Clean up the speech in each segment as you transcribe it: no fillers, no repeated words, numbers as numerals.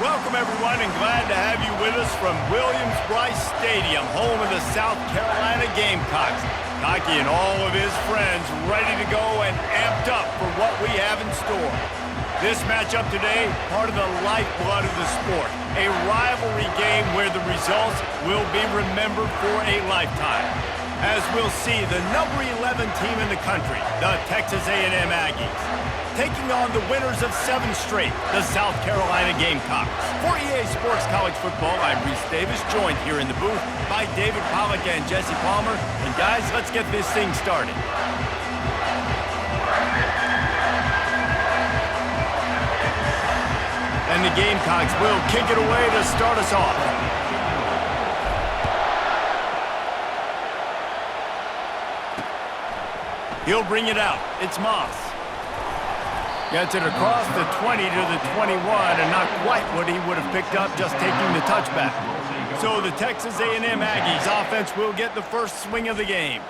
Welcome, everyone, and glad to have you with us from Williams-Brice Stadium, home of the South Carolina Gamecocks. Cocky and all of his friends ready to go and amped up for what we have in store. This matchup today, part of the lifeblood of the sport. A rivalry game where the results will be remembered for a lifetime. As we'll see, the number 11 team in the country, the Texas A&M Aggies, taking on the winners of 7 straight, the South Carolina Gamecocks. For EA Sports College Football, I'm Reese Davis, joined here in the booth by David Pollack and Jesse Palmer. And guys, let's get this thing started. And the Gamecocks will kick it away to start us off. He'll bring it out. It's Moss. Gets it across the 20 to the 21, and not quite what he would have picked up just taking the touchback. So the Texas A&M Aggies offense will get the first swing of the game.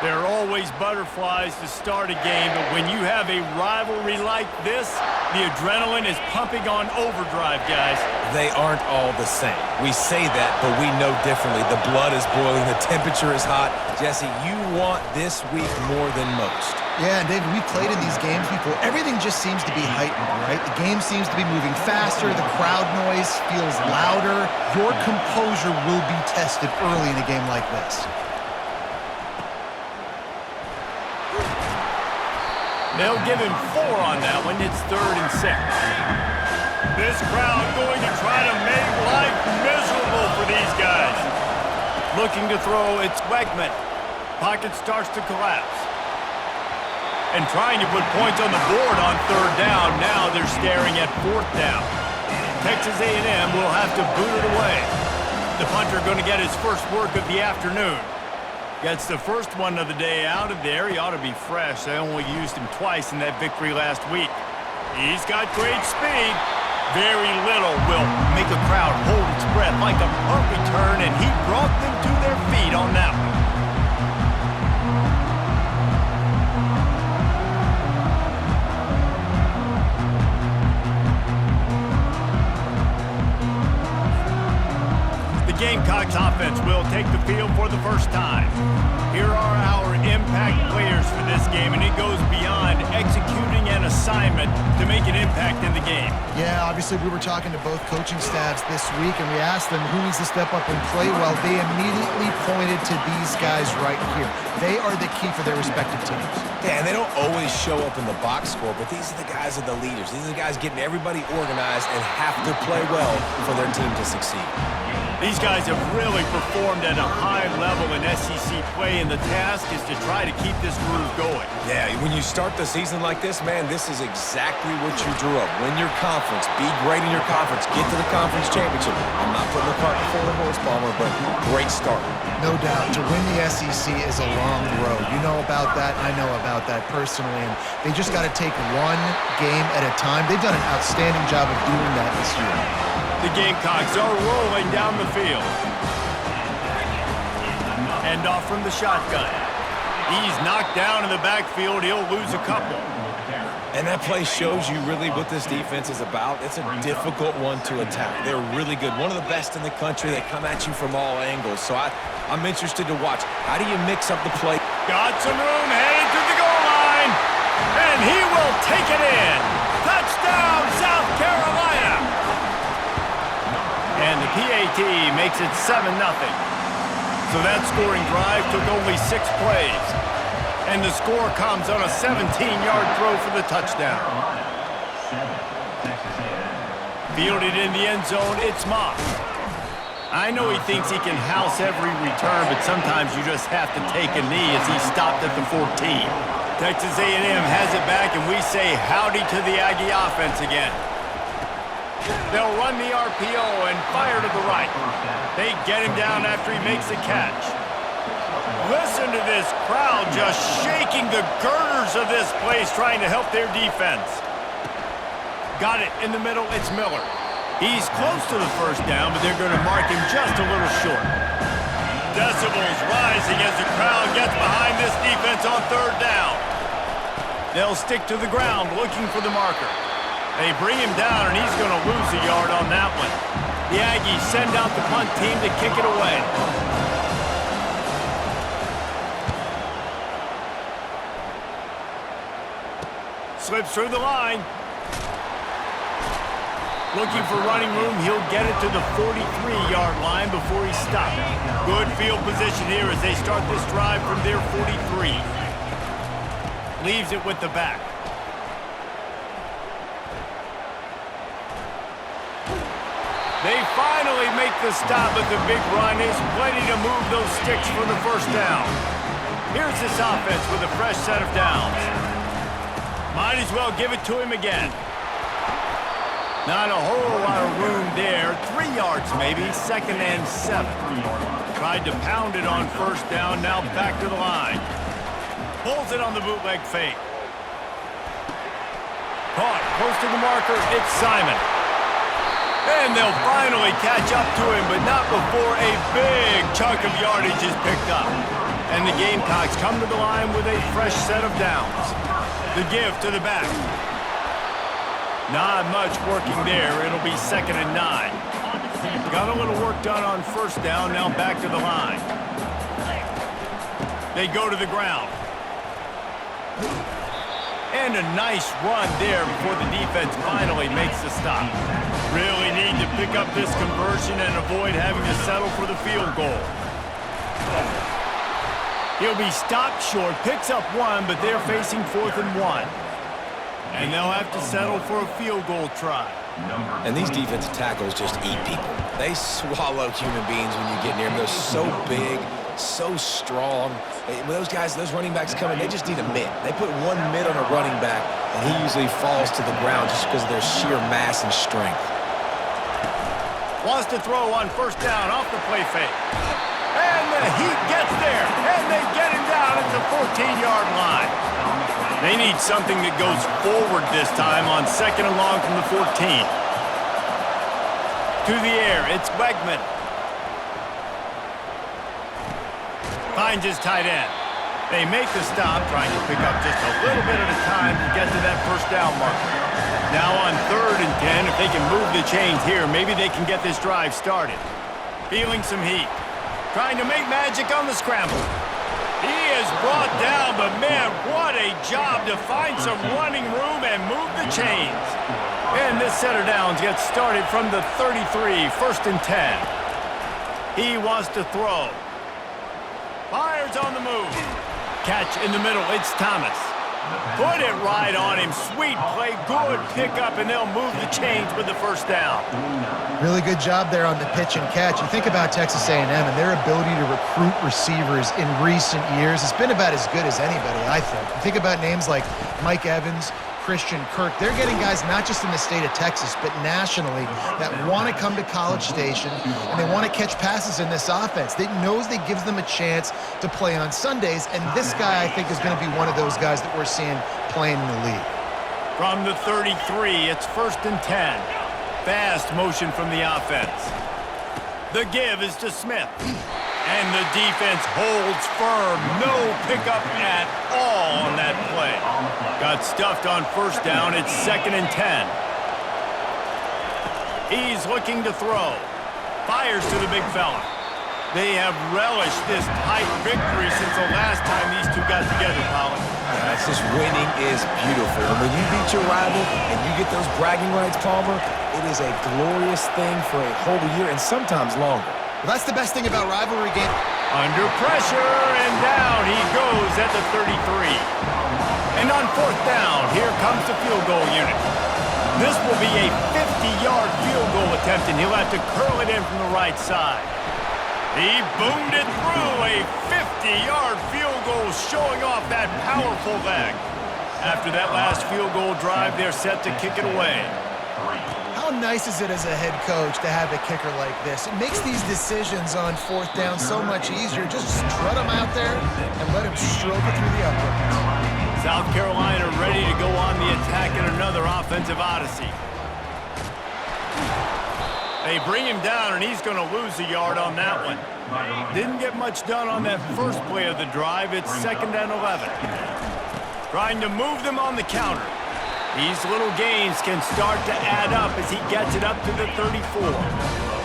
There are always butterflies to start a game, but when you have a rivalry like this, the adrenaline is pumping on overdrive, guys. They aren't all the same. We say that, but we know differently. The blood is boiling. The temperature is hot. Jesse, you want this week more than most. Yeah, and David, we've played in these games before. Everything just seems to be heightened, right? The game seems to be moving faster. The crowd noise feels louder. Your composure will be tested early in a game like this. They'll give him 4 on that one. It's 3rd and 6. This crowd going to try to make life miserable for these guys. Looking to throw, it's Wegman. Pocket starts to collapse. And trying to put points on the board on 3rd down. Now they're staring at 4th down. Texas A&M will have to boot it away. The punter going to get his first work of the afternoon. Gets the first one of the day out of there. He ought to be fresh. They only used him twice in that victory last week. He's got great speed. Very little will make a crowd hold its breath like a punt return, and he brought them to their feet on that one. The Gamecocks offense will take the field for the first time. Here are our impact players for this game, and it goes beyond executing an assignment to make an impact in the game. Yeah, obviously we were talking to both coaching staffs this week, and we asked them who needs to step up and play well. They immediately pointed to these guys right here. They are the key for their respective teams. Yeah, and they don't always show up in the box score, but these are the guys that are the leaders. These are the guys getting everybody organized and have to play well for their team to succeed. These guys have really performed at a high level in SEC play, and the task is to try to keep this groove going. Yeah, when you start the season like this, man, this is exactly what you drew up. Win your conference, be great in your conference, get to the conference championship. I'm not putting the cart before the horse, Palmer, but great start. No doubt. To win the SEC is a long road. You know about that. I know about that personally, and they just got to take one game at a time. They've done an outstanding job of doing that this year. The Gamecocks are rolling down the field. Hand off from the shotgun. He's knocked down in the backfield. He'll lose a couple. And that play shows you really what this defense is about. It's a difficult one to attack. They're really good. One of the best in the country. They come at you from all angles. So I'm interested to watch. How do you mix up the play? Got some room, headed to the goal line. And he will take it in. Touchdown, South Carolina. And the PAT makes it 7-0. So that scoring drive took only 6 plays. And the score comes on a 17-yard throw for the touchdown. Fielded in the end zone, it's Moss. I know he thinks he can house every return, but sometimes you just have to take a knee as he stopped at the 14. Texas A&M has it back, and we say howdy to the Aggie offense again. They'll run the RPO and fire to the right. They get him down after he makes the catch. Listen to this crowd just shaking the girders of this place trying to help their defense. Got it in the middle, it's Miller. He's close to the first down, but they're going to mark him just a little short. Decibels rising as the crowd gets behind this defense on 3rd down. They'll stick to the ground looking for the marker. They bring him down, and he's going to lose a yard on that one. The Aggies send out the punt team to kick it away. Slips through the line. Looking for running room, he'll get it to the 43-yard line before he stops. Good field position here as they start this drive from their 43. Leaves it with the back. They finally make the stop, but the big run is plenty to move those sticks for the first down. Here's this offense with a fresh set of downs. Might as well give it to him again. Not a whole lot of room there. 3 yards maybe, 2nd and 7. Tried to pound it on first down, now back to the line. Pulls it on the bootleg fake. Caught close to the marker, it's Simon. And they'll finally catch up to him, but not before a big chunk of yardage is picked up. And the Gamecocks come to the line with a fresh set of downs. The give to the back. Not much working there. It'll be 2nd and 9. Got a little work done on first down, now back to the line. They go to the ground. And a nice run there before the defense finally makes the stop. Really need to pick up this conversion and avoid having to settle for the field goal. He'll be stopped short, picks up 1, but they're facing 4th and 1. And they'll have to settle for a field goal try. And these defensive tackles just eat people. They swallow human beings when you get near them. They're so big, so strong. When those guys, those running backs come in, they just need a mitt. They put 1 mitt on a running back, and he usually falls to the ground just because of their sheer mass and strength. Wants to throw on first down off the play fake. And the heat gets there, and they get him down at the 14-yard line. They need something that goes forward this time on 2nd and long from the 14. To the air, it's Wegman. Finds his tight end. They make the stop, trying to pick up just a little bit at a time to get to that first down marker. Now on 3rd and 10, if they can move the chains here, maybe they can get this drive started. Feeling some heat. Trying to make magic on the scramble. He is brought down, but man, what a job to find some running room and move the chains. And this set of downs gets started from the 33, 1st and 10. He wants to throw. Fires on the move. Catch in the middle, it's Thomas. Put it right on him. Sweet play, good pickup, and they'll move the chains with the first down. Really good job there on the pitch and catch. You think about Texas A&M and their ability to recruit receivers in recent years. It's been about as good as anybody, I think. You think about names like Mike Evans, Christian Kirk. They're getting guys not just in the state of Texas, but nationally that want to come to College Station and they want to catch passes in this offense. They knows that gives them a chance to play on Sundays, and this guy, I think, is going to be one of those guys that we're seeing playing in the league. From the 33, it's 1st and 10. Fast motion from the offense. The give is to Smith. And the defense holds firm. No pickup at all on that play. Got stuffed on first down. It's 2nd and 10. He's looking to throw. Fires to the big fella. They have relished this tight victory since the last time these two got together, Colin. That's just winning is beautiful. And when you beat your rival and you get those bragging rights, Palmer, it is a glorious thing for a whole year and sometimes longer. Well, that's the best thing about rivalry game. Under pressure, and down he goes at the 33. And on 4th down, here comes the field goal unit. This will be a 50-yard field goal attempt, and he'll have to curl it in from the right side. He boomed it through, a 50-yard field goal showing off that powerful leg. After that last field goal drive, they're set to kick it away. How nice is it as a head coach to have a kicker like this? It makes these decisions on 4th down so much easier. Just strut him out there and let him stroke it through the uprights. South Carolina ready to go on the attack in another offensive odyssey. They bring him down, and he's going to lose a yard on that one. Didn't get much done on that first play of the drive. It's 2nd and 11. Trying to move them on the counter. These little gains can start to add up as he gets it up to the 34.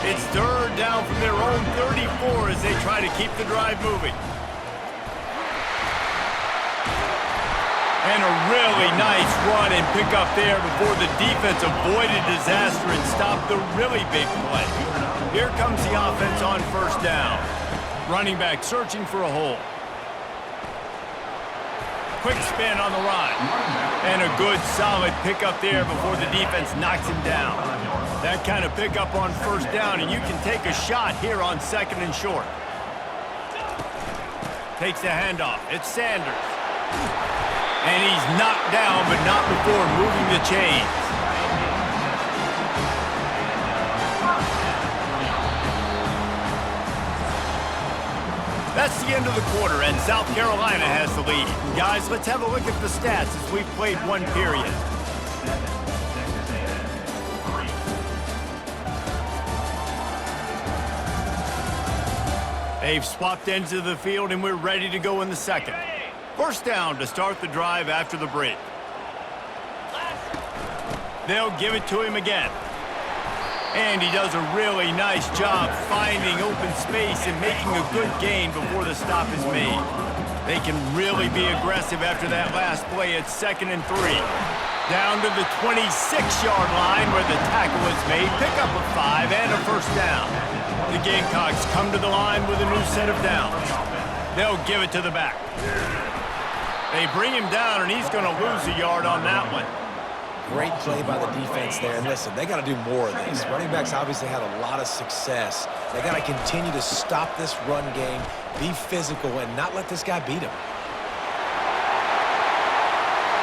It's third down from their own 34 as they try to keep the drive moving. And a really nice run and pick up there before the defense avoided disaster and stopped the really big play. Here comes the offense on first down. Running back searching for a hole. Quick spin on the run. And a good solid pickup there before the defense knocks him down. That kind of pickup on first down, and you can take a shot here on second and short. Takes the handoff. It's Sanders. And he's knocked down, but not before moving the chains. That's the end of the quarter, and South Carolina has the lead. Guys, let's have a look at the stats as we've played one period. They've swapped ends of the field, and we're ready to go in the second. First down to start the drive after the break. They'll give it to him again. And he does a really nice job finding open space and making a good gain before the stop is made. They can really be aggressive after that last play at 2nd and 3. Down to the 26-yard line where the tackle is made. Pick up a 5 and a first down. The Gamecocks come to the line with a new set of downs. They'll give it to the back. They bring him down, and he's going to lose a yard on that one. Great play by the defense there. And listen, they got to do more of this. Running backs obviously had a lot of success. They got to continue to stop this run game, be physical, and not let this guy beat him.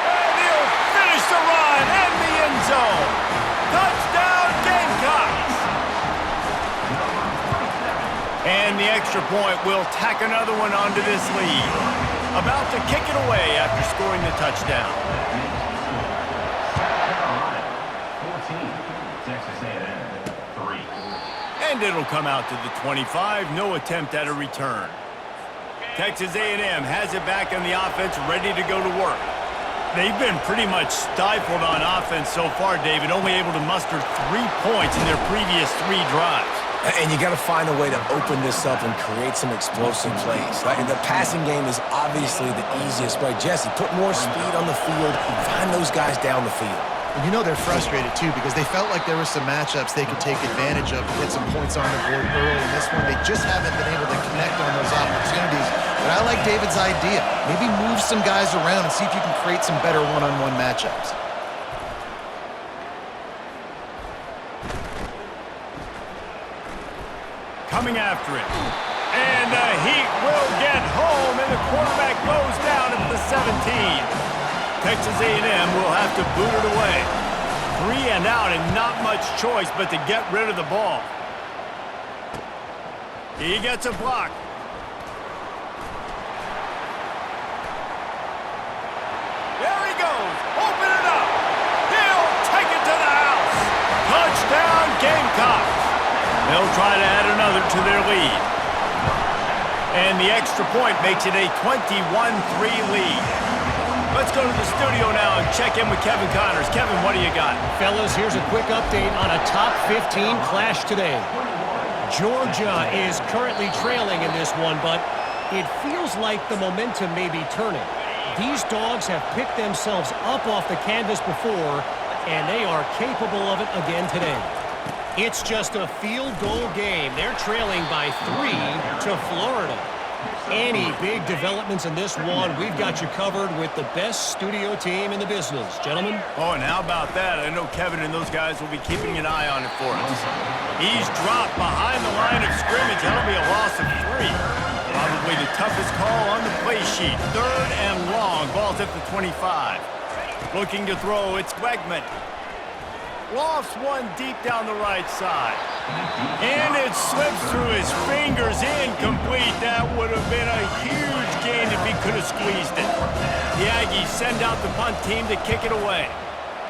And he'll finish the run in the end zone. Touchdown, Gamecocks! And the extra point will tack another one onto this lead. About to kick it away after scoring the touchdown. Texas A&M, 3. And it'll come out to the 25. No attempt at a return. Texas A&M has it back on the offense, ready to go to work. They've been pretty much stifled on offense so far, David, only able to muster 3 points in their previous 3 drives. And you got to find a way to open this up and create some explosive plays. The passing game is obviously the easiest way. Jesse, put more speed on the field, find those guys down the field. And you know they're frustrated, too, because they felt like there were some matchups they could take advantage of to get some points on the board early. In this one, they just haven't been able to connect on those opportunities. But I like David's idea. Maybe move some guys around and see if you can create some better one-on-one matchups. Coming after it. And the Heat will get home, and the quarterback goes down at the 17. Texas A&M will have to boot it away. 3 and out and not much choice but to get rid of the ball. He gets a block. There he goes. Open it up. He'll take it to the house. Touchdown, Gamecocks. They'll try to add another to their lead. And the extra point makes it a 21-3 lead. Let's go to the studio now and check in with Kevin Connors. Kevin, what do you got? Fellas, here's a quick update on a top 15 clash today. Georgia is currently trailing in this one, but it feels like the momentum may be turning. These dogs have picked themselves up off the canvas before, and they are capable of it again today. It's just a field goal game. They're trailing by 3 to Florida. Any big developments in this one, we've got you covered with the best studio team in the business. Gentlemen? Oh, and how about that? I know Kevin and those guys will be keeping an eye on it for us. He's dropped behind the line of scrimmage. That'll be a loss of 3. Probably the toughest call on the play sheet. 3rd and long. Ball's at the 25. Looking to throw, it's Wegman. Lofts one deep down the right side. And it slips through his fingers, incomplete. That would have been a huge gain if he could have squeezed it. The Aggies send out the punt team to kick it away.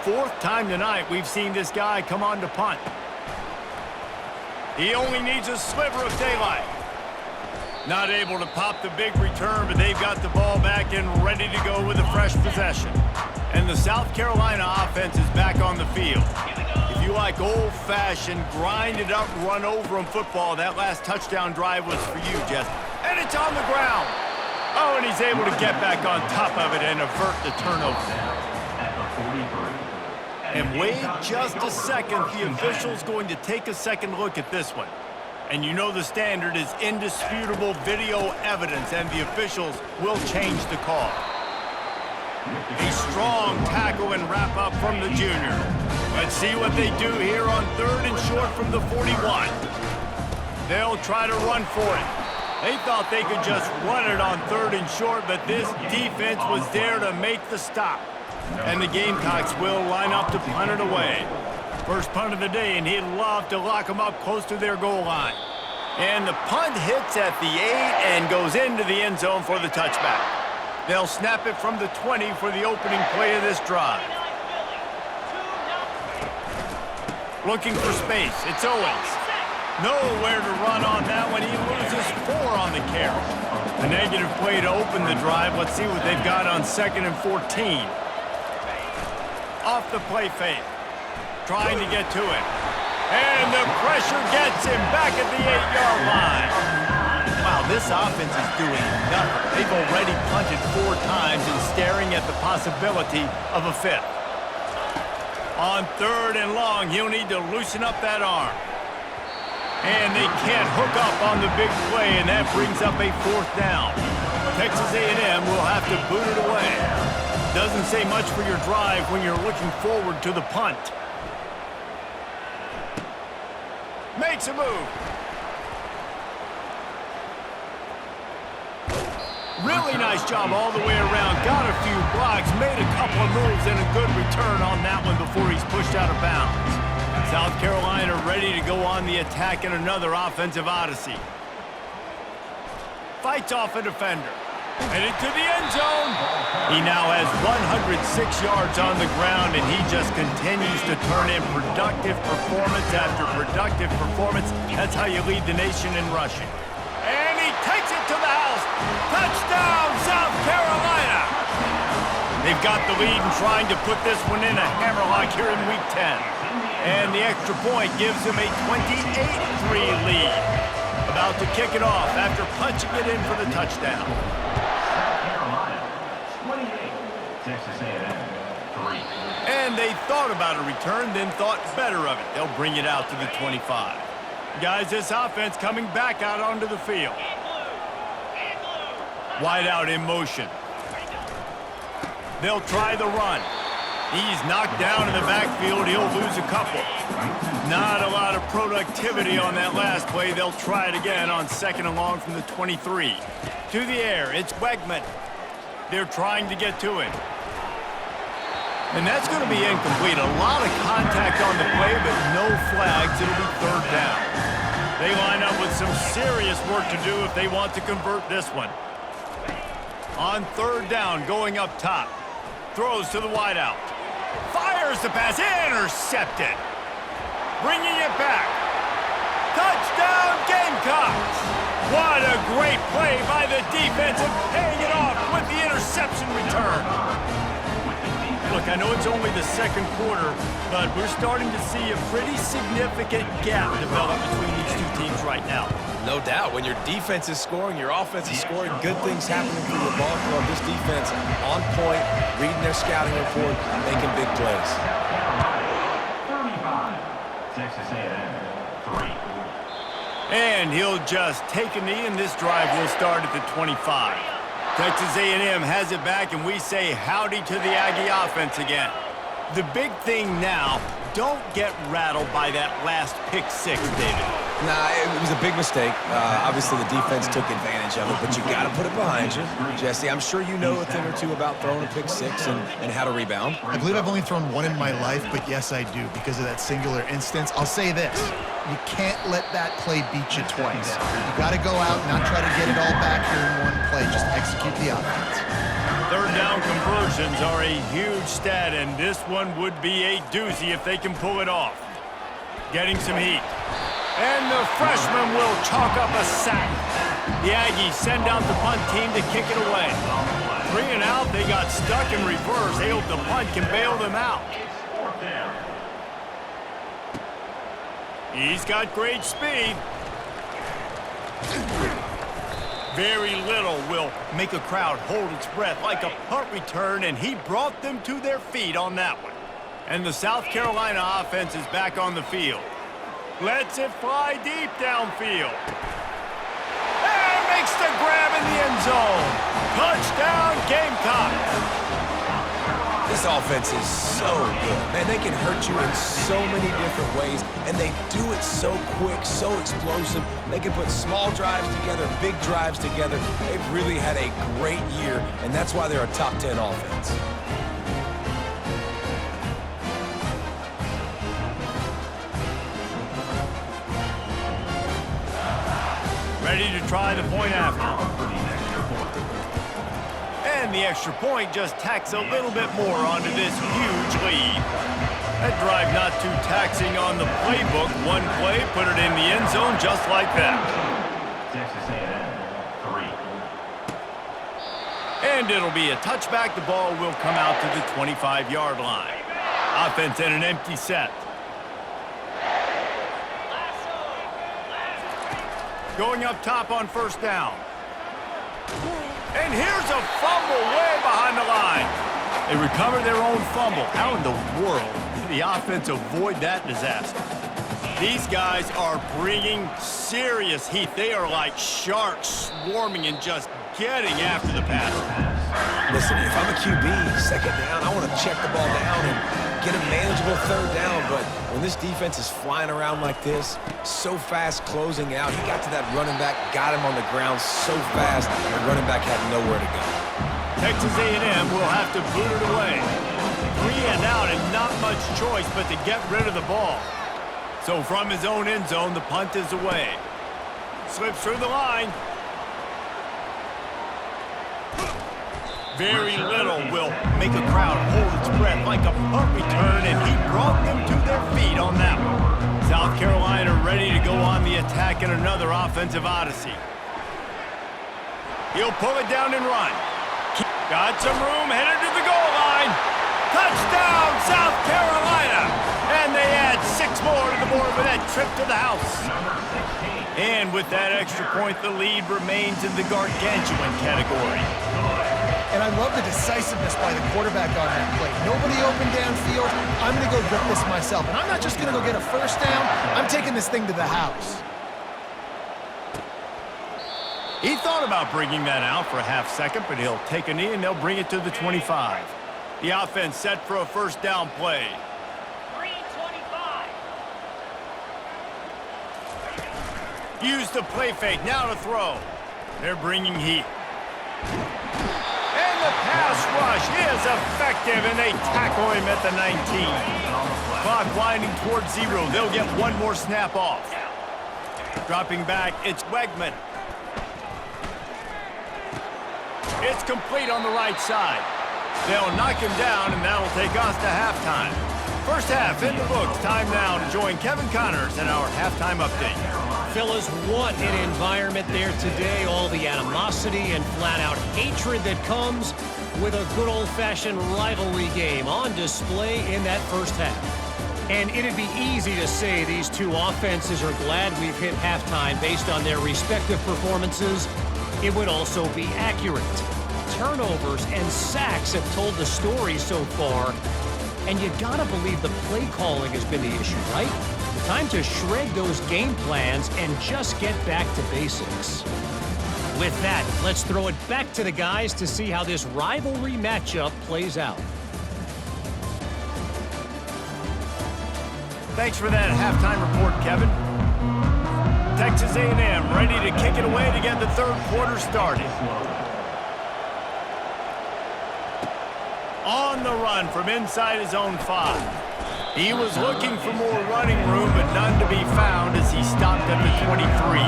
4th time tonight we've seen this guy come on to punt. He only needs a sliver of daylight. Not able to pop the big return, but they've got the ball back and ready to go with a fresh possession. And the South Carolina offense is back on the field. If you like old-fashioned, grind-it-up, run-over-'em football, that last touchdown drive was for you, Jess. And it's on the ground. Oh, and he's able to get back on top of it and avert the turnover. And wait just a second. The official's going to take a second look at this one. And you know the standard is indisputable video evidence, and the officials will change the call. A strong tackle and wrap-up from the junior. Let's see what they do here on 3rd and short from the 41. They'll try to run for it. They thought they could just run it on 3rd and short, but this defense was there to make the stop. And the Gamecocks will line up to punt it away. First punt of the day, and he'd love to lock them up close to their goal line. And the punt hits at the 8 and goes into the end zone for the touchback. They'll snap it from the 20 for the opening play of this drive. Looking for space. It's Owens. Nowhere to run on that one. He loses 4 on the carry. A negative play to open the drive. Let's see what they've got on 2nd and 14. Off the play fake. Trying to get to it. And the pressure gets him back at the 8-yard line. Wow, this offense is doing nothing. They've already punted 4 times and staring at the possibility of a 5th. On 3rd and long, he'll need to loosen up that arm. And they can't hook up on the big play, and that brings up a 4th down. Texas A&M will have to boot it away. Doesn't say much for your drive when you're looking forward to the punt. Makes a move. Really nice job all the way around. Got a few blocks, made a couple of moves, and a good return on that one before he's pushed out of bounds. South Carolina ready to go on the attack in another offensive odyssey. Fights off a defender. Headed to the end zone. He now has 106 yards on the ground, and he just continues to turn in productive performance after productive performance. That's how you lead the nation in rushing. And he takes it to the house. Touchdown, South Carolina! They've got the lead and trying to put this one in a hammerlock here in Week 10. And the extra point gives them a 28-3 lead. About to kick it off after punching it in for the touchdown. Texas A&M 3. And they thought about a return, then thought better of it. They'll bring it out to the 25. Guys, this offense coming back out onto the field. Wide out in motion. They'll try the run. He's knocked down in the backfield. He'll lose a couple. Not a lot of productivity on that last play. They'll try it again on 2nd and long from the 23. To the air, it's Wegman. They're trying to get to it. And that's going to be incomplete. A lot of contact on the play, but no flags. It'll be 3rd down. They line up with some serious work to do if they want to convert this one. On 3rd down, going up top. Throws to the wideout. Fires the pass. Intercepted. Bringing it back. Touchdown, Gamecocks! What a great play by the defense and paying it off with the interception return. Look, I know it's only the 2nd quarter, but we're starting to see a pretty significant gap develop between these 2 teams right now. No doubt. When your defense is scoring, your offense is scoring, good things happening for your ball club. This defense on point, reading their scouting report, making big plays. 35. Texas A&M 3. And he'll just take a knee, and this drive will start at the 25. Texas A&M has it back, and we say howdy to the Aggie offense again. The big thing now, don't get rattled by that last pick 6, David. Nah, it was a big mistake. Obviously, the defense took advantage of it, but you got to put it behind you. Jesse, I'm sure you know a thing or two about throwing a pick 6 and how to rebound. I believe I've only thrown 1 in my life, but yes, I do, because of that singular instance. I'll say this. You can't let that play beat you twice. You got to go out and not try to get it all back here in one play. Just execute the offense. 3rd down conversions are a huge stat, and this one would be a doozy if they can pull it off. Getting some heat. And the freshman will chalk up a sack. The Aggies send out the punt team to kick it away. 3 and out, they got stuck in reverse. They hope the punt can bail them out. He's got great speed. Very little will make a crowd hold its breath like a punt return, and he brought them to their feet on that one. And the South Carolina offense is back on the field. Lets it fly deep downfield. And makes the grab in the end zone. Touchdown, Gamecocks. This offense is so good. Man, they can hurt you in so many different ways, and they do it so quick, so explosive. They can put small drives together, big drives together. They've really had a great year, and that's why they're a top 10 offense. Ready to try the point after. And the extra point just tacks a little bit more onto this huge lead. That drive not too taxing on the playbook. One play, put it in the end zone just like that. Texas A&M, 3. And it'll be a touchback. The ball will come out to the 25-yard line. Offense in an empty set. Going up top on first down. And here's a fumble way behind the line. They recover their own fumble. How in the world did the offense avoid that disaster? These guys are bringing serious heat. They are like sharks swarming and just getting after the passer. Listen, if I'm a QB, second down, I want to check the ball down and get a manageable third down. But when this defense is flying around like this, so fast closing out, he got to that running back, got him on the ground so fast, the running back had nowhere to go. Texas A&M will have to boot it away. 3 and out and not much choice but to get rid of the ball. So from his own end zone, the punt is away. Slips through the line. Very little will make a crowd hold its breath like a punt return, and he brought them to their feet on that one. South Carolina ready to go on the attack in another offensive odyssey. He'll pull it down and run. Got some room, headed to the goal line. Touchdown, South Carolina! And they add 6 more to the board with that trip to the house. And with that extra point, the lead remains in the gargantuan category. And I love the decisiveness by the quarterback on that play. Nobody open downfield. I'm going to go get this myself. And I'm not just going to go get a first down. I'm taking this thing to the house. He thought about bringing that out for a half second, but he'll take a knee and they'll bring it to the 25. The offense set for a first down play. 3-25. Use the play fake, now to throw. They're bringing heat. And the pass rush is effective, and they tackle him at the 19. Clock winding towards 0. They'll get one more snap off. Dropping back, it's Wegman. It's complete on the right side. They'll knock him down, and that'll take us to halftime. First half in the books. Time now to join Kevin Connors in our halftime update. Fellas, what an environment there today. All the animosity and flat-out hatred that comes with a good old-fashioned rivalry game on display in that first half. And it'd be easy to say these two offenses are glad we've hit halftime based on their respective performances. It would also be accurate. Turnovers and sacks have told the story so far. And you gotta believe the play calling has been the issue, right? Time to shred those game plans and just get back to basics. With that, let's throw it back to the guys to see how this rivalry matchup plays out. Thanks for that halftime report, Kevin. Texas A&M ready to kick it away to get the third quarter started. On the run from inside his own 5. He was looking for more running room, but none to be found as he stopped at the 23.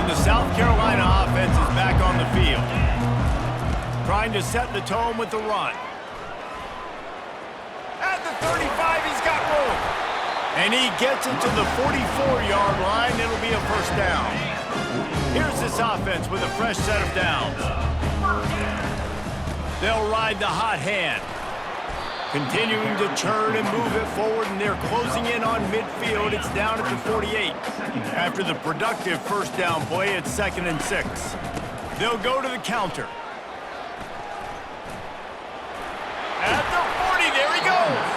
And the South Carolina offense is back on the field. Trying to set the tone with the run. At the 35, he's got room. And he gets it to the 44-yard line. It'll be a first down. Here's this offense with a fresh set of downs. They'll ride the hot hand. Continuing to turn and move it forward, and they're closing in on midfield. It's down at the 48. After the productive first down play, it's 2nd and 6. They'll go to the counter. At the 40, there he goes.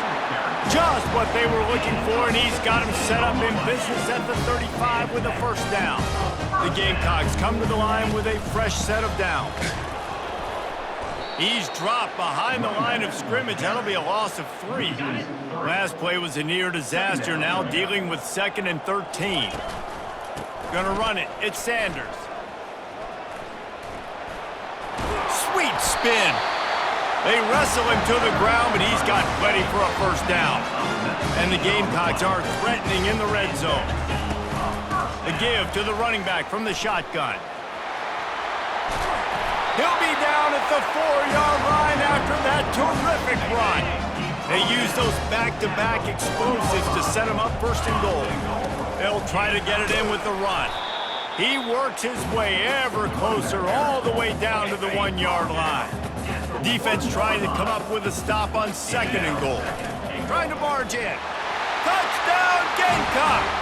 Just what they were looking for, and he's got him set up in business at the 35 with a first down. The Gamecocks come to the line with a fresh set of downs. He's dropped behind the line of scrimmage. That'll be a loss of 3. Last play was a near disaster, now dealing with 2nd and 13. Gonna run it. It's Sanders. Sweet spin. They wrestle him to the ground, but he's got plenty for a first down. And the Gamecocks are threatening in the red zone. The give to the running back from the shotgun. He'll be down at the 4-yard line after that terrific run. They use those back-to-back explosives to set him up 1st and goal. They'll try to get it in with the run. He works his way ever closer all the way down to the 1-yard line. Defense trying to come up with a stop on 2nd and goal. Trying to barge in. Touchdown, Gamecocks!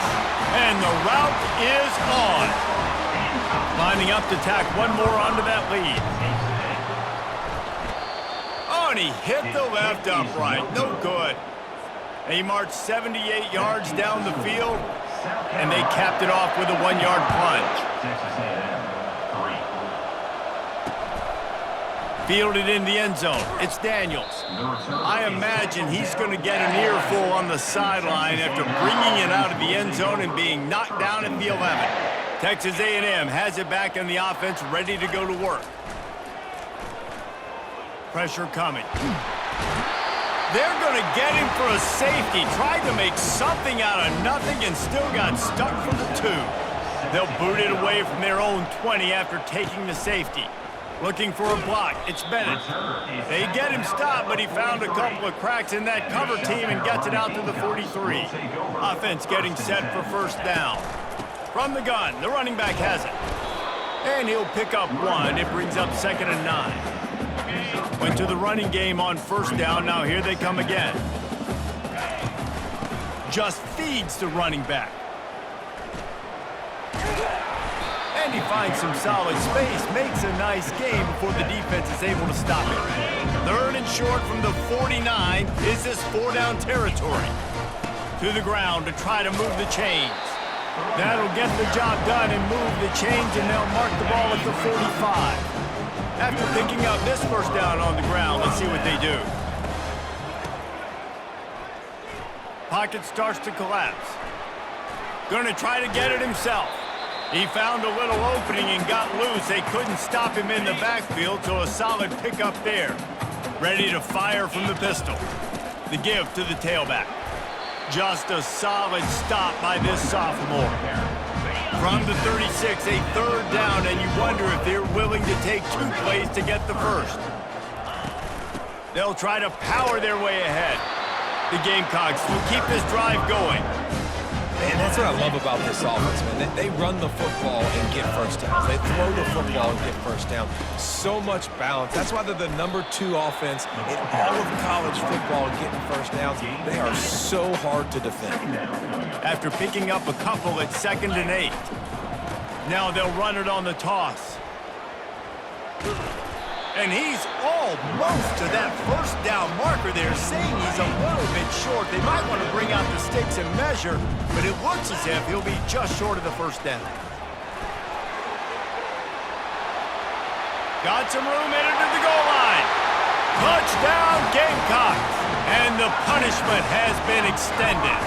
And the route is on. Lining up to tack one more onto that lead. Oh, and he hit the left upright. No good. He marched 78 yards down the field, and they capped it off with a 1-yard plunge. Texas A&M, 3. Fielded in the end zone. It's Daniels. I imagine he's going to get an earful on the sideline after bringing it out of the end zone and being knocked down at the 11. Texas A&M has it back in the offense, ready to go to work. Pressure coming. They're going to get him for a safety. Tried to make something out of nothing and still got stuck for the 2. They'll boot it away from their own 20 after taking the safety. Looking for a block. It's Bennett. They get him stopped, but he found a couple of cracks in that cover team and gets it out to the 43. Offense getting set for first down. From the gun, the running back has it. And he'll pick up 1. It brings up 2nd and 9. Went to the running game on first down. Now here they come again. Just feeds the running back. And he finds some solid space. Makes a nice game before the defense is able to stop it. 3rd and short from the 49. Is this 4-down territory? To the ground to try to move the chains. That'll get the job done and move the chains, and they'll mark the ball at the 45. After picking up this first down on the ground, let's see what they do. Pocket starts to collapse. Gonna try to get it himself. He found a little opening and got loose. They couldn't stop him in the backfield, so a solid pickup there. Ready to fire from the pistol. The give to the tailback. Just a solid stop by this sophomore. From the 36, a 3rd down, and you wonder if they're willing to take 2 plays to get the first. They'll try to power their way ahead. The Gamecocks will keep this drive going. Man, that's what I love about this offense, man. They run the football and get first downs. They throw the football and get first down. So much balance. That's why they're the #2 offense in all of college football getting first downs. They are so hard to defend. After picking up a couple at 2nd and 8. Now they'll run it on the toss. And he's almost to that first down marker there, saying he's a little bit short. They might want to bring out the sticks and measure, but it looks as if he'll be just short of the first down. Got some room headed to the goal line. Touchdown, Gamecocks. And the punishment has been extended.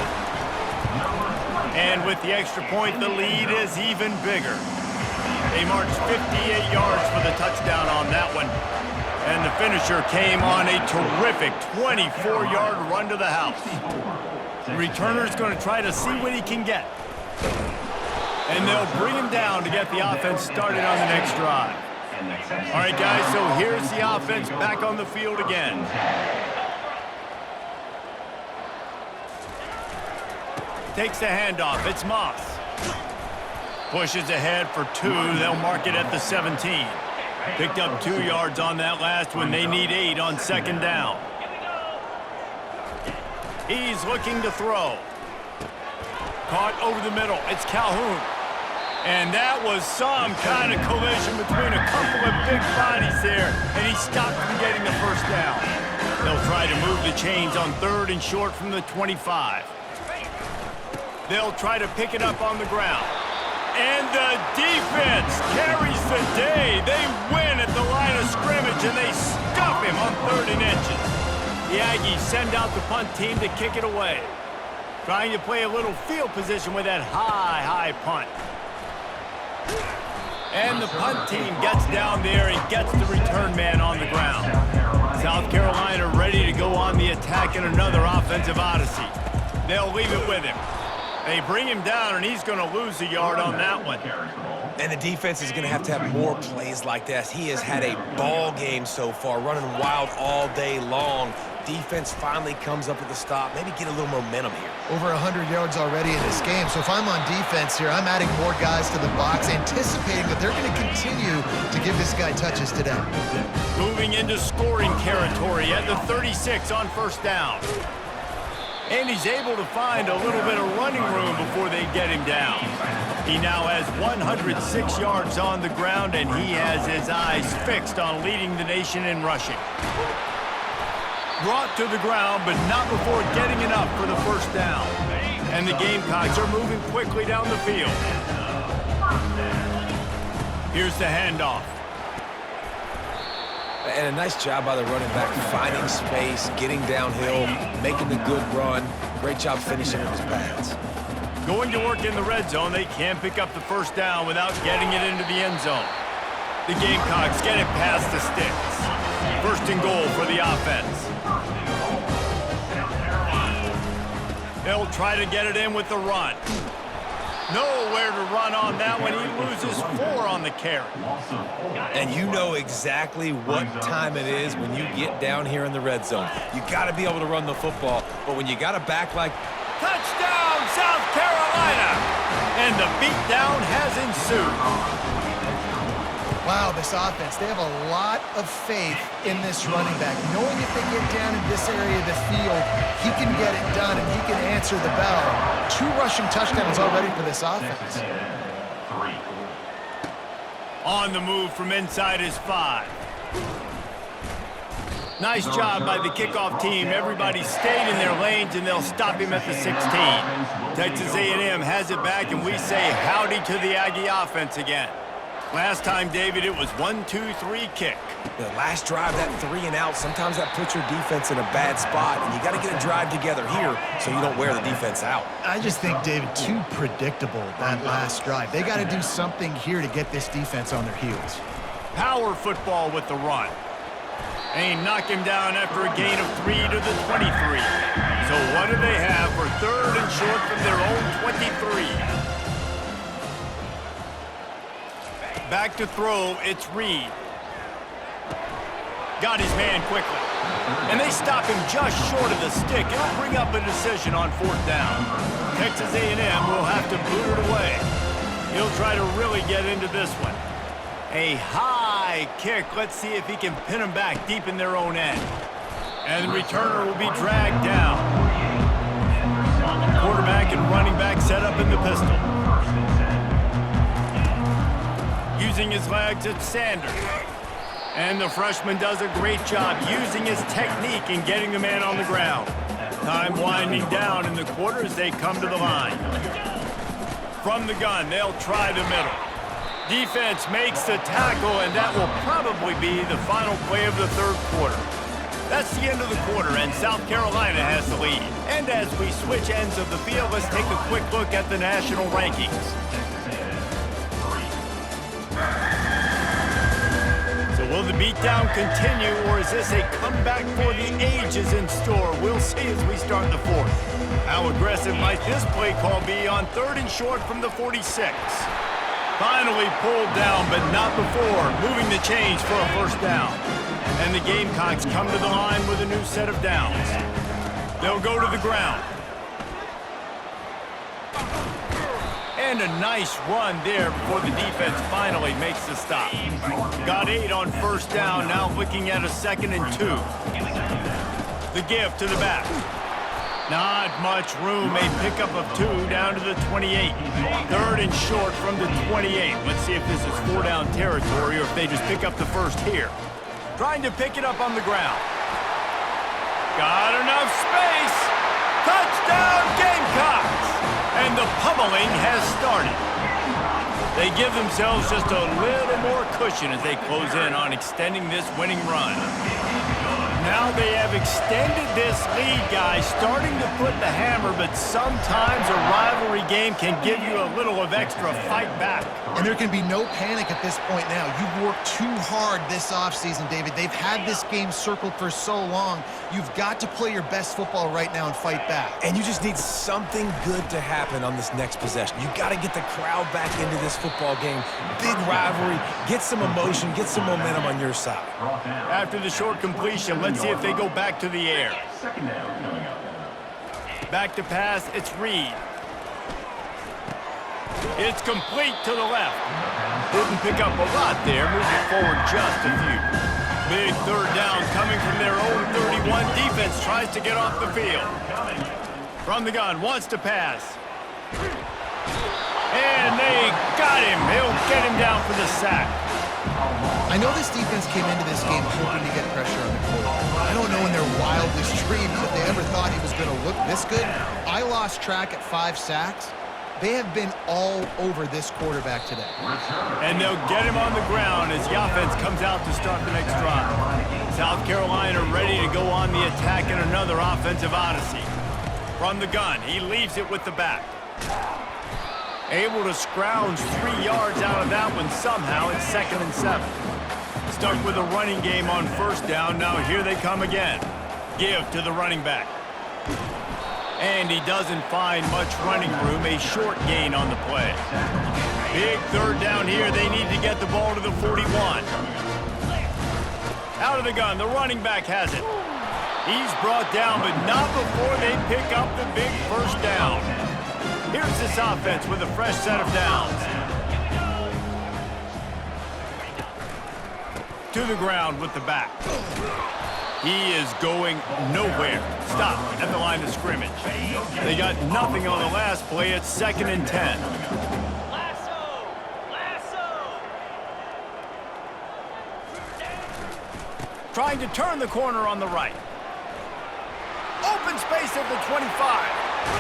And with the extra point, the lead is even bigger. They marched 58 yards for the touchdown on that one. And the finisher came on a terrific 24-yard run to the house. The returner's going to try to see what he can get. And they'll bring him down to get the offense started on the next drive. All right, guys, so here's the offense back on the field again. Takes the handoff. It's Moss. Pushes ahead for 2. They'll mark it at the 17. Picked up 2 yards on that last one. They need 8 on second down. He's looking to throw. Caught over the middle. It's Calhoun. And that was some kind of collision between a couple of big bodies there, and he stopped from getting the first down. They'll try to move the chains on 3rd and short from the 25. They'll try to pick it up on the ground. And the defense carries the day. They win at the line of scrimmage, and they stuff him on 3rd and inches. The Aggies send out the punt team to kick it away. Trying to play a little field position with that high punt. And the punt team gets down there and gets the return man on the ground. South Carolina ready to go on the attack in another offensive odyssey. They'll leave it with him. They bring him down, and he's going to lose a yard on that one. And the defense is going to have more plays like this. He has had a ball game so far, running wild all day long. Defense finally comes up with a stop, maybe get a little momentum here. Over 100 yards already in this game, so if I'm on defense here, I'm adding more guys to the box, anticipating that they're going to continue to give this guy touches today. Moving into scoring territory at the 36 on first down. And he's able to find a little bit of running room before they get him down. He now has 106 yards on the ground, and he has his eyes fixed on leading the nation in rushing. Brought to the ground, but not before getting enough for the first down. And the Gamecocks are moving quickly down the field. Here's the handoff. And a nice job by the running back, finding space, getting downhill, making the good run. Great job finishing with his pads. Going to work in the red zone, they can't pick up the first down without getting it into the end zone. The Gamecocks get it past the sticks. First and goal for the offense. They'll try to get it in with the run. Nowhere to run on that one. He loses 4 on the carry. And you know exactly what time it is when you get down here in the red zone. You got to be able to run the football, but when you got a back like... Touchdown, South Carolina! And the beatdown has ensued. Wow, this offense, they have a lot of faith in this running back, knowing if they get down in this area of the field, he can get it done and he can answer the bell. 2 rushing touchdowns already for this offense. On the move from inside his 5. Nice job by the kickoff team. Everybody stayed in their lanes, and they'll stop him at the 16. Texas A&M has it back, and we say howdy to the Aggie offense again. Last time, David, it was 1-2-3 kick. The last drive, that 3 and out, sometimes that puts your defense in a bad spot, and you got to get a drive together here so you don't wear the defense out. I just think, David, too predictable, that last drive. They got to do something here to get this defense on their heels. Power football with the run. And he knocked him down after a gain of 3 to the 23. So what do they have for 3rd and short from their own 23? Back to throw, it's Reed. Got his man quickly. And they stop him just short of the stick. It'll bring up a decision on 4th down. Texas A&M will have to boot it away. He'll try to really get into this one. A high kick. Let's see if he can pin them back deep in their own end. And the returner will be dragged down. Quarterback and running back set up in the pistol. Using his legs, it's Sanders. And the freshman does a great job using his technique and getting the man on the ground. Time winding down in the quarter as they come to the line. From the gun, they'll try the middle. Defense makes the tackle, and that will probably be the final play of the 3rd quarter. That's the end of the quarter, and South Carolina has the lead. And as we switch ends of the field, let's take a quick look at the national rankings. So will the beatdown continue, or is this a comeback for the ages in store? We'll see as we start the 4th. How aggressive might this play call be on 3rd and short from the 46? Finally pulled down, but not before moving the chains for a first down. And the Gamecocks come to the line with a new set of downs. They'll go to the ground. And a nice run there before the defense finally makes the stop. Got 8 on first down, now looking at a 2nd and 2. The give to the back. Not much room, a pickup of 2 down to the 28. 3rd and short from the 28. Let's see if this is 4-down territory or if they just pick up the first here. Trying to pick it up on the ground. Got enough space. Touchdown Gamecocks! And the pummeling has started. They give themselves just a little more cushion as they close in on extending this winning run. Now they have extended this lead, guys, starting to put the hammer, but sometimes a rivalry game can give you a little of extra fight back. And there can be no panic at this point now. You've worked too hard this offseason, David. They've had this game circled for so long. You've got to play your best football right now and fight back. And you just need something good to happen on this next possession. You got to get the crowd back into this football game. Big rivalry. Get some emotion. Get some momentum on your side. After the short completion, let's see if they go back to the air. Back to pass, it's Reed. It's complete to the left. Didn't pick up a lot there, moving forward just a few. Big 3rd down coming from their own 31. Defense tries to get off the field. From the gun, wants to pass. And they got him. He'll get him down for the sack. I know this defense came into this game hoping to get pressure on the quarterback. I don't know in their wildest dreams if they ever thought he was going to look this good. I lost track at 5 sacks. They have been all over this quarterback today. And they'll get him on the ground as the offense comes out to start the next drive. South Carolina ready to go on the attack in another offensive odyssey. From the gun, he leaves it with the back. Able to scrounge 3 yards out of that one somehow. It's 2nd and 7. Stuck with a running game on first down. Now here they come again. Give to the running back. And he doesn't find much running room. A short gain on the play. Big 3rd down here. They need to get the ball to the 41. Out of the gun. The running back has it. He's brought down, but not before they pick up the big first down. Here's this offense with a fresh set of downs. To the ground with the back. He is going nowhere. Stop at the line of scrimmage. They got nothing on the last play. It's 2nd and 10. Trying to turn the corner on the right. Open space at the 25.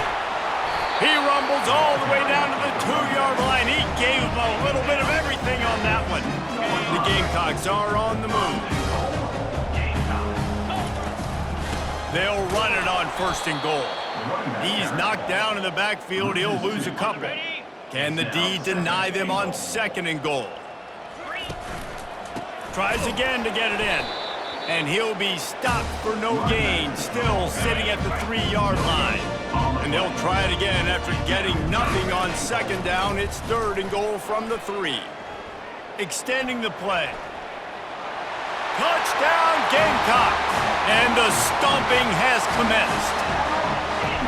He rumbles all the way down to the 2-yard line. He gave him a little bit of everything on that one. The Gamecocks are on the move. They'll run it on 1st and goal. He's knocked down in the backfield. He'll lose a couple. Can the D deny them on 2nd and goal? Tries again to get it in. And he'll be stopped for no gain. Still sitting at the 3-yard line. And they'll try it again after getting nothing on 2nd down. It's 3rd and goal from the 3. Extending the play. Touchdown Gamecocks! And the stomping has commenced.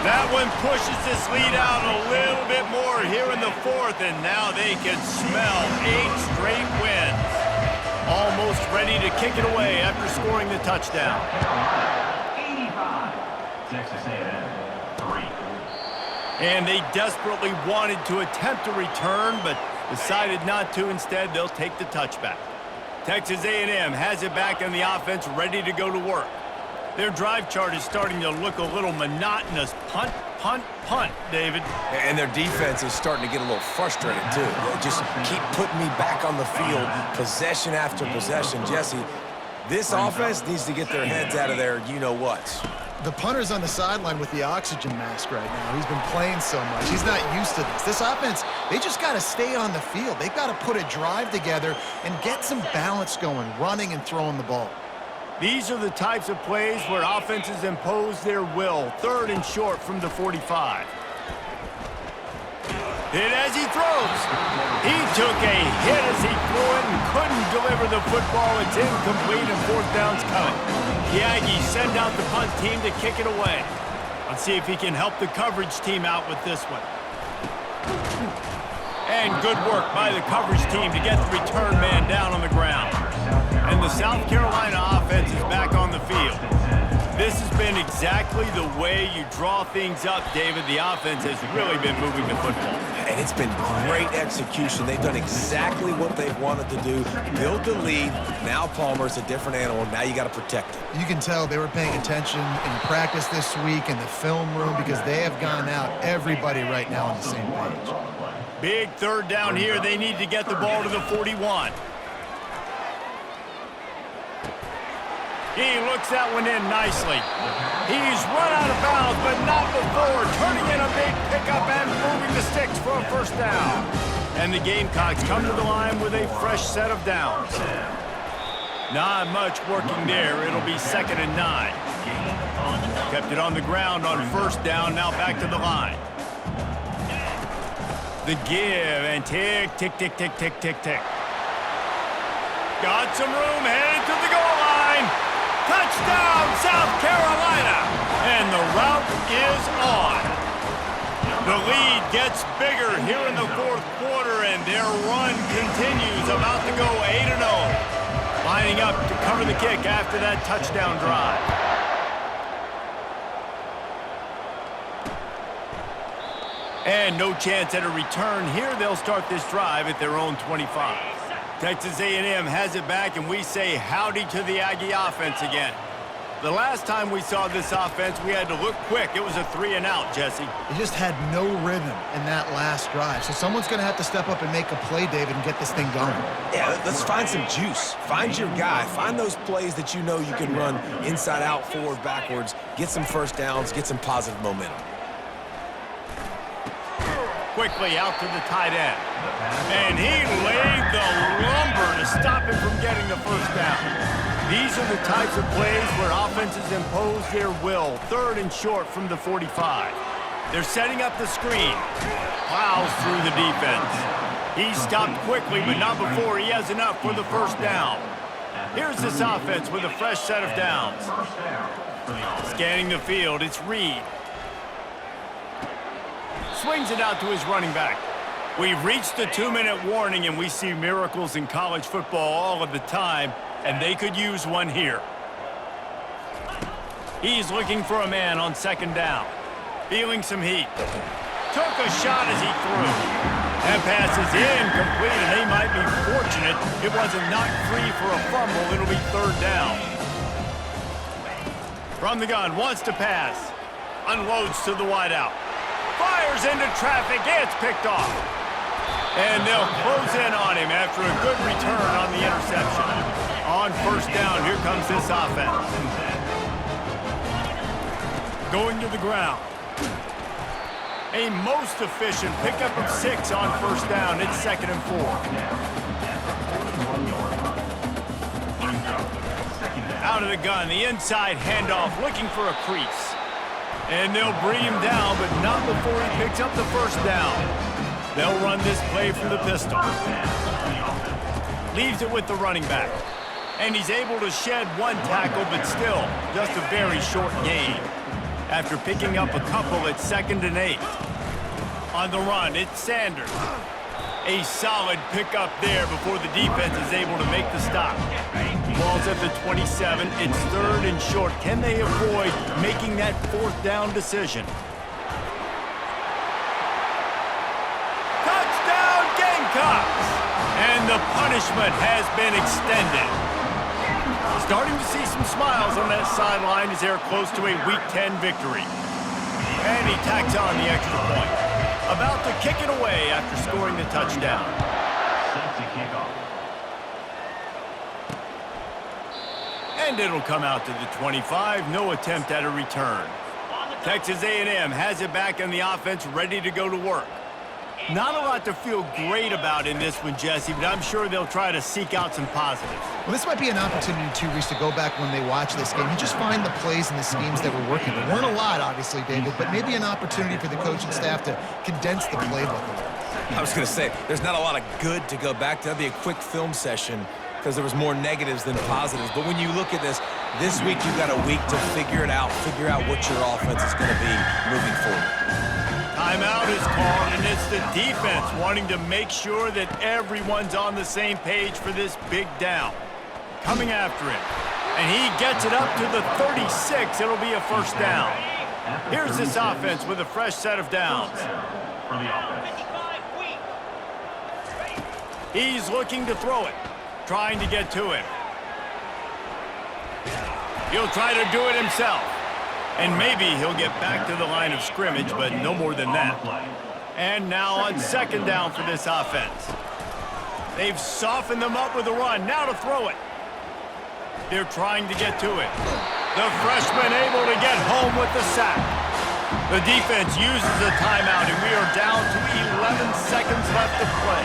That one pushes this lead out a little bit more here in the 4th, and now they can smell 8 straight wins. Almost ready to kick it away after scoring the touchdown. 85. Texas A&M, 3. And they desperately wanted to attempt a return, but decided not to. Instead, they'll take the touchback. Texas A&M has it back in the offense, ready to go to work. Their drive chart is starting to look a little monotonous. Punt, punt, punt, David. And their defense is starting to get a little frustrated, too. They just keep putting me back on the field, possession after possession. Jesse, this offense needs to get their heads out of their you-know-whats. The punter's on the sideline with the oxygen mask right now. He's been playing so much. He's not used to this. This offense, they just got to stay on the field. They've got to put a drive together and get some balance going, running and throwing the ball. These are the types of plays where offenses impose their will. 3rd and short from the 45. Hit as he throws. He took a hit as he threw it and couldn't deliver the football. It's incomplete and 4th down's coming. The Aggies send out the punt team to kick it away. Let's see if he can help the coverage team out with this one. And good work by the coverage team to get the return man down on the ground. And the South Carolina offense is back on the field. This has been exactly the way you draw things up, David. The offense has really been moving the football. And it's been great execution. They've done exactly what they've wanted to do. Build the lead. Now Palmer's a different animal. Now you got to protect it. You can tell they were paying attention in practice this week in the film room because they have gone out, everybody right now on the same page. Big third down here. They need to get the ball to the 41. He looks that one in nicely. He's run out of bounds, but not before turning in a big pickup and moving the sticks for a first down. And the Gamecocks come to the line with a fresh set of downs. Not much working there. It'll be 2nd and 9. Kept it on the ground on first down. Now back to the line. The give and tick, tick, tick, tick, tick, tick, tick. Got some room, headed to the goal line. Touchdown, South Carolina! And the route is on. The lead gets bigger here in the fourth quarter, and their run continues, about to go 8-0. Lining up to cover the kick after that touchdown drive. And no chance at a return here. They'll start this drive at their own 25. Texas A&M has it back, and we say howdy to the Aggie offense again. The last time we saw this offense, we had to look quick. It was a 3-and-out, Jesse. They just had no rhythm in that last drive. So someone's going to have to step up and make a play, David, and get this thing going. Yeah, let's find some juice. Find your guy. Find those plays that you know you can run inside out, forward, backwards. Get some first downs. Get some positive momentum. Quickly out to the tight end. And he laid the lumber to stop him from getting the first down. These are the types of plays where offenses impose their will. 3rd and short from the 45. They're setting up the screen. Plows through the defense. He stopped quickly, but not before he has enough for the first down. Here's this offense with a fresh set of downs. Scanning the field, it's Reed. Swings it out to his running back. We've reached the 2-minute warning, and we see miracles in college football all of the time, and they could use one here. He's looking for a man on 2nd down. Feeling some heat. Took a shot as he threw. That pass is incomplete, and they might be fortunate it wasn't knocked free for a fumble. It'll be 3rd down. From the gun, wants to pass. Unloads to the wideout. Fires into traffic. It's picked off. And they'll close in on him after a good return on the interception. On first down, here comes this offense. Going to the ground. A most efficient pickup of 6 on first down. It's 2nd and 4. Out of the gun, the inside handoff, looking for a crease. And they'll bring him down, but not before he picks up the first down. They'll run this play from the pistol. Leaves it with the running back. And he's able to shed one tackle, but still just a very short gain. After picking up a couple at 2nd and 8. On the run, it's Sanders. A solid pickup there before the defense is able to make the stop. Ball's at the 27. It's 3rd and short. Can they avoid making that 4th down decision? Touchdown, Gamecocks! And the punishment has been extended. Starting to see some smiles on that sideline as they're close to a Week 10 victory. And he tacks on the extra point. About to kick it away after scoring the touchdown. And it'll come out to the 25. No attempt at a return. Texas A&M has it back in the offense, ready to go to work. Not a lot to feel great about in this one, Jesse, but I'm sure they'll try to seek out some positives. Well, this might be an opportunity, too, Reese, to go back when they watch this game and just find the plays and the schemes that were working. There weren't a lot, obviously, David, but maybe an opportunity for the coaching staff to condense the playbook a little. I was going to say, there's not a lot of good to go back to. That'd be a quick film session because there was more negatives than positives. But when you look at this week you've got a week to figure it out, figure out what your offense is going to be moving forward. Timeout is called, and it's the defense wanting to make sure that everyone's on the same page for this big down. Coming after him, and he gets it up to the 36. It'll be a first down. Here's this offense with a fresh set of downs. He's looking to throw it, trying to get to it. He'll try to do it himself. And maybe he'll get back to the line of scrimmage, but no more than that. And now on second down for this offense. They've softened them up with a run. Now to throw it. They're trying to get to it. The freshman able to get home with the sack. The defense uses a timeout, and we are down to 11 seconds left to play.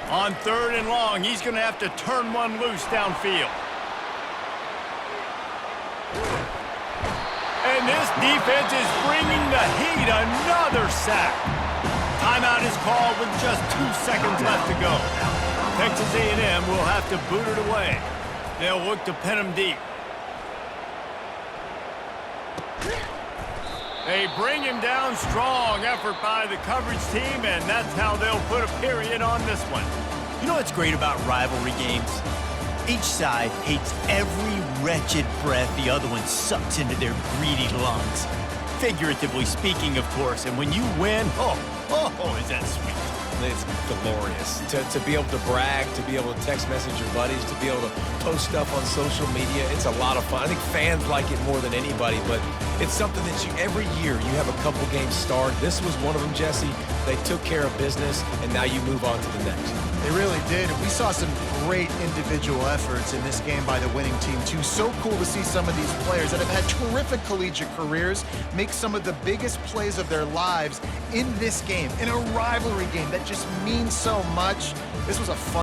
On third and long, he's going to have to turn one loose downfield. And this defense is bringing the heat. Another sack. Timeout is called with just 2 seconds left to go. Texas A&M will have to boot it away. They'll look to pin him deep. They bring him down strong. Effort by the coverage team, and that's how they'll put a period on this one. You know what's great about rivalry games? Each side hates every wretched breath the other one sucks into their greedy lungs. Figuratively speaking, of course, and when you win, oh, is that sweet. It's glorious. To be able to brag, to be able to text message your buddies, to be able to post stuff on social media, it's a lot of fun. I think fans like it more than anybody, but it's something that every year you have a couple games start. This was one of them, Jesse. They took care of business, and now you move on to the next. They really did. We saw some great individual efforts in this game by the winning team, too. So cool to see some of these players that have had terrific collegiate careers make some of the biggest plays of their lives in this game, in a rivalry game that just means so much. This was a fun